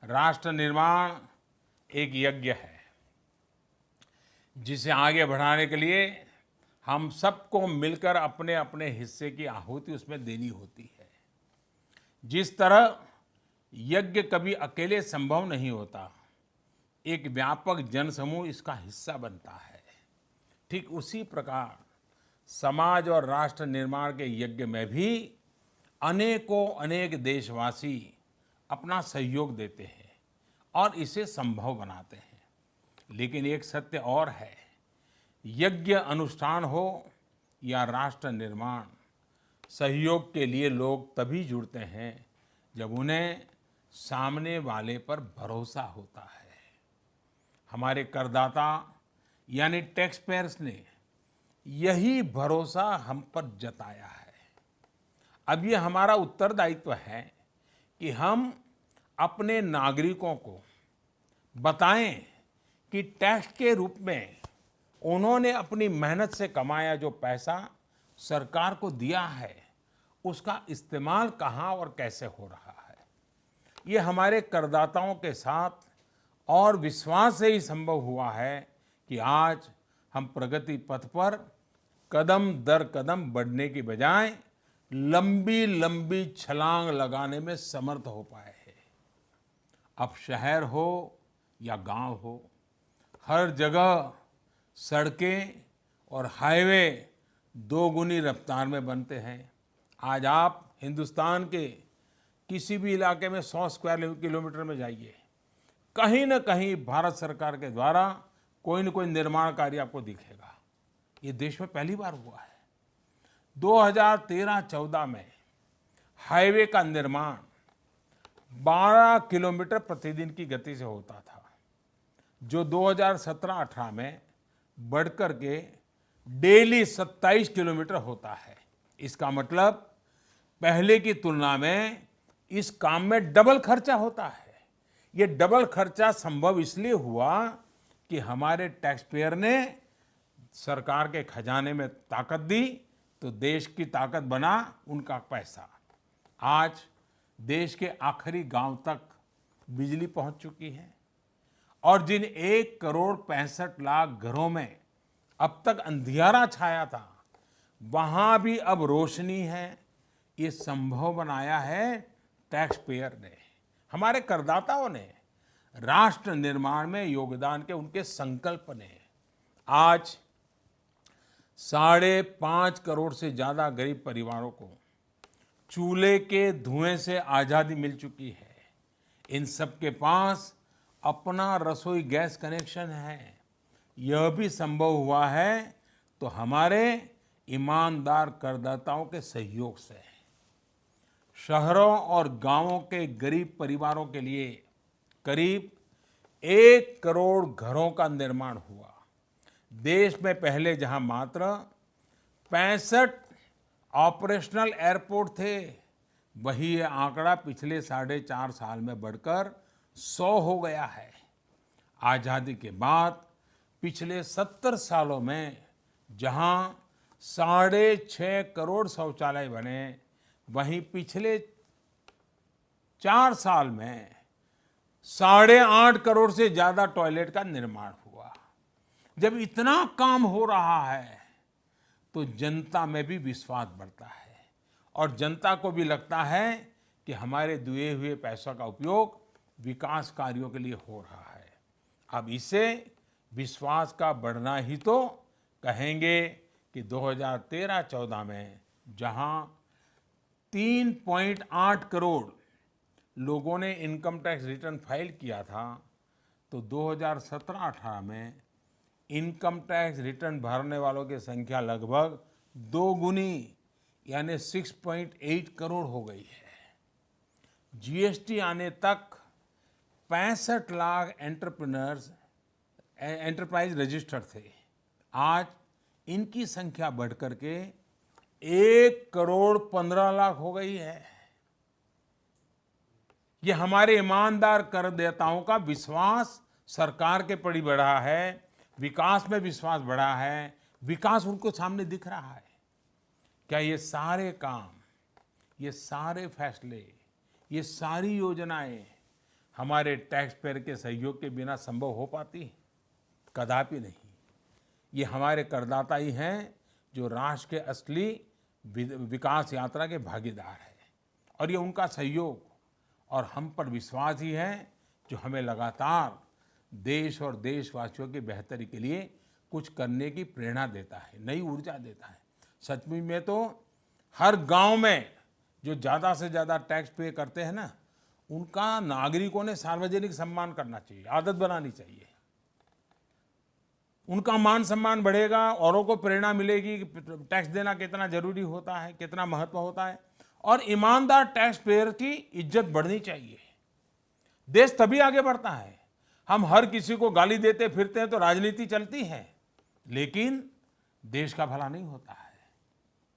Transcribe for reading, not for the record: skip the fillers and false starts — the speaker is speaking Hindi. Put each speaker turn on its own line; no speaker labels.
राष्ट्र निर्माण एक यज्ञ है जिसे आगे बढ़ाने के लिए हम सबको मिलकर अपने अपने हिस्से की आहुति उसमें देनी होती है। जिस तरह यज्ञ कभी अकेले संभव नहीं होता, एक व्यापक जनसमूह इसका हिस्सा बनता है। ठीक उसी प्रकार समाज और राष्ट्र निर्माण के यज्ञ में भी अनेकों अनेक देशवासी अपना सहयोग देते हैं और इसे संभव बनाते हैं। लेकिन एक सत्य और है, यज्ञ अनुष्ठान हो या राष्ट्र निर्माण, सहयोग के लिए लोग तभी जुड़ते हैं जब उन्हें सामने वाले पर भरोसा होता है। हमारे करदाता यानी टैक्स पेयर्स ने यही भरोसा हम पर जताया है। अब ये हमारा उत्तरदायित्व है कि हम अपने नागरिकों को बताएं कि टैक्स के रूप में उन्होंने अपनी मेहनत से कमाया जो पैसा सरकार को दिया है, उसका इस्तेमाल कहाँ और कैसे हो रहा है। ये हमारे करदाताओं के साथ और विश्वास से ही संभव हुआ है कि आज हम प्रगति पथ पर कदम दर कदम बढ़ने की बजाय लंबी लंबी छलांग लगाने में समर्थ हो पाए हैं। अब शहर हो या गांव हो, हर जगह सड़कें और हाईवे दोगुनी रफ्तार में बनते हैं। आज आप हिंदुस्तान के किसी भी इलाके में 100 स्क्वायर किलोमीटर में जाइए, कहीं न कहीं भारत सरकार के द्वारा कोई न कोई निर्माण कार्य आपको दिखेगा। ये देश में पहली बार हुआ है। 2013-14 में हाईवे का निर्माण 12 किलोमीटर प्रतिदिन की गति से होता था, जो 2017-18 में बढ़कर के डेली 27 किलोमीटर होता है। इसका मतलब पहले की तुलना में इस काम में डबल खर्चा होता है। ये डबल खर्चा संभव इसलिए हुआ कि हमारे टैक्स पेयर ने सरकार के खजाने में ताकत दी, तो देश की ताकत बना उनका पैसा। आज देश के आखिरी गांव तक बिजली पहुंच चुकी है और जिन 1,65,00,000 घरों में अब तक अंधियारा छाया था, वहां भी अब रोशनी है। ये संभव बनाया है टैक्स पेयर ने, हमारे करदाताओं ने, राष्ट्र निर्माण में योगदान के उनके संकल्प ने। आज 5.5 करोड़ से ज्यादा गरीब परिवारों को चूल्हे के धुएं से आजादी मिल चुकी है। इन सब के पास अपना रसोई गैस कनेक्शन है। यह भी संभव हुआ है तो हमारे ईमानदार करदाताओं के सहयोग से। शहरों और गांवों के गरीब परिवारों के लिए करीब 1 करोड़ घरों का निर्माण हुआ। देश में पहले जहां मात्र 65 ऑपरेशनल एयरपोर्ट थे, वही ये आंकड़ा पिछले 4.5 साल में बढ़कर 100 हो गया है। आजादी के बाद पिछले 70 सालों में जहां 6.5 करोड़ शौचालय बने, वहीं पिछले 4 साल में 8.5 करोड़ से ज्यादा टॉयलेट का निर्माण हुआ। जब इतना काम हो रहा है तो जनता में भी विश्वास बढ़ता है और जनता को भी लगता है कि हमारे दिए हुए पैसों का उपयोग विकास कार्यों के लिए हो रहा है। अब इसे विश्वास का बढ़ना ही तो कहेंगे कि 2013-14 में जहां 3.8 करोड़ लोगों ने इनकम टैक्स रिटर्न फाइल किया था, तो 2017-18 में इनकम टैक्स रिटर्न भरने वालों की संख्या लगभग 2 गुनी यानी 6.8 करोड़ हो गई है। जीएसटी आने तक 65 लाख एंटरप्राइज रजिस्टर्ड थे। आज इनकी संख्या बढ़कर के 1 करोड़ 15 लाख हो गई है। ये हमारे ईमानदार करदाताओं का विश्वास सरकार के प्रति बढ़ा है, विकास में विश्वास बढ़ा है, विकास उनको सामने दिख रहा है। क्या ये सारे काम, ये सारे फैसले, ये सारी योजनाएं हमारे टैक्स पेयर के सहयोग के बिना संभव हो पाती? कदापि नहीं। ये हमारे करदाता ही हैं जो राष्ट्र के असली विकास यात्रा के भागीदार हैं, और ये उनका सहयोग और हम पर विश्वास ही है जो हमें लगातार देश और देशवासियों की बेहतरी के लिए कुछ करने की प्रेरणा देता है, नई ऊर्जा देता है। सचमुच में तो हर गांव में जो ज़्यादा से ज़्यादा टैक्स पे करते हैं ना, उनका नागरिकों ने सार्वजनिक सम्मान करना चाहिए, आदत बनानी चाहिए। उनका मान सम्मान बढ़ेगा, औरों को प्रेरणा मिलेगी कि टैक्स देना कितना जरूरी होता है, कितना महत्व होता है, और ईमानदार टैक्स पेयर की इज्जत बढ़नी चाहिए। देश तभी आगे बढ़ता है। हम हर किसी को गाली देते फिरते हैं तो राजनीति चलती है, लेकिन देश का भला नहीं होता है।